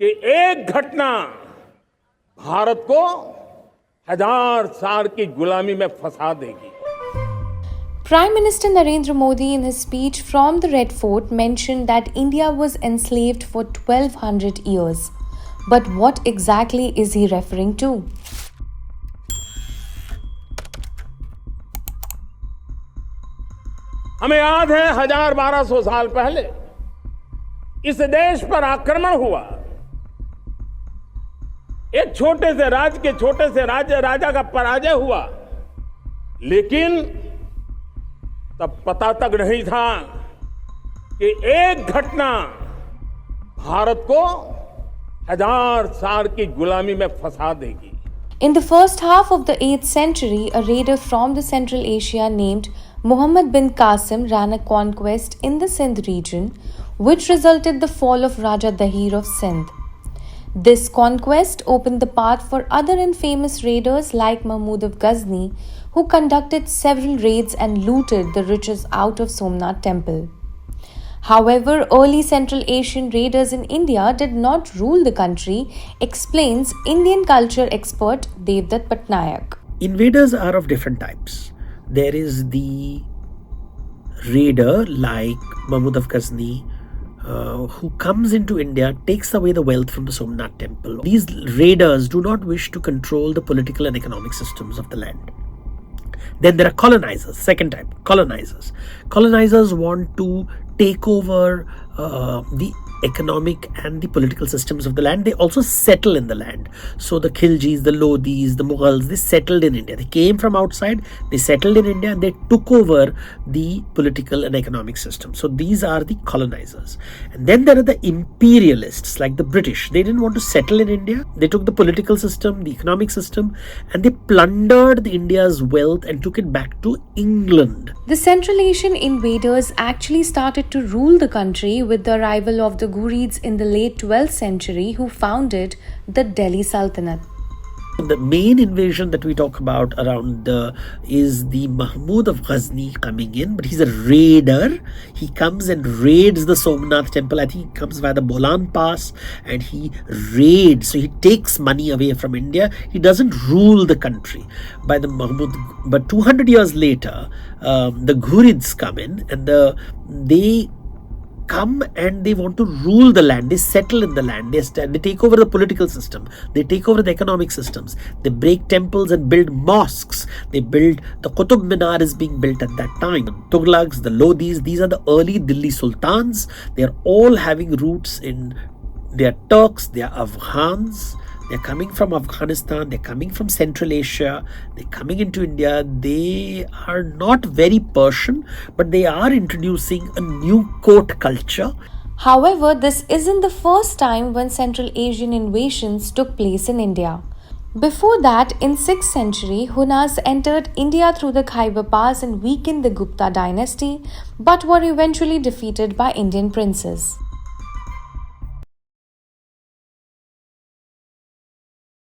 कि एक घटना भारत को 1000 साल की गुलामी में फंसा देगी. Prime Minister Narendra Modi, in his speech from the Red Fort, mentioned that India was enslaved for 1200 years. But what exactly is he referring to? हमें याद है 1200 साल पहले इस देश पर आक्रमण हुआ. एक छोटे से राज्य के छोटे से राजा का पराजय हुआ. लेकिन तब पता तक नहीं था कि एक घटना भारत को 1000 साल की गुलामी में फंसा देगी. In the first half of the 8th century, a raider from the Central Asia named Muhammad bin Qasim ran a conquest in the Sindh region, which resulted the fall of Raja Dahir of Sindh. This conquest opened the path for other infamous raiders like Mahmud of Ghazni, who conducted several raids and looted the riches out of Somnath temple. However, early Central Asian raiders in India did not rule the country, explains Indian culture expert Devdutt Pattanaik. Invaders are of different types. There is the raider like Mahmud of Ghazni, who comes into India, takes away the wealth from the Somnath temple. These raiders do not wish to control the political and economic systems of the land. Then there are colonizers, second type, colonizers. Colonizers want to take over the economic and the political systems of the land. They also settle in the land. So the Khiljis, the Lodhis, the Mughals, they settled in India. They came from outside, they settled in India, and they took over the political and economic system. So these are the colonizers. And then there are the imperialists, like the British. They didn't want to settle in India. They took the political system, the economic system, and they plundered India's wealth and took it back to England. The Central Asian invaders actually started to rule the country with the arrival of the Ghurids in the late 12th century, who founded the Delhi Sultanate. The main invasion that we talk about around is the Mahmud of Ghazni coming in, but he's a raider. He comes and raids the Somnath temple. I think he comes via the Bolan Pass and he raids. So he takes money away from India. He doesn't rule the country by the Mahmud. But 200 years later, the Ghurids come in and they come and they want to rule the land. They settle in the land. They take over the political system. They take over the economic systems. They break temples and build mosques. They build, the Qutub Minar is being built at that time. The Tughlaqs, the Lodhis, these are the early Delhi Sultans. They are all having roots in, they are Turks, they are Afghans. They're coming from Afghanistan, they're coming from Central Asia, they're coming into India. They are not very Persian, but they are introducing a new court culture. However, this isn't the first time when Central Asian invasions took place in India. Before that, in 6th century, Hunas entered India through the Khyber Pass and weakened the Gupta dynasty, but were eventually defeated by Indian princes.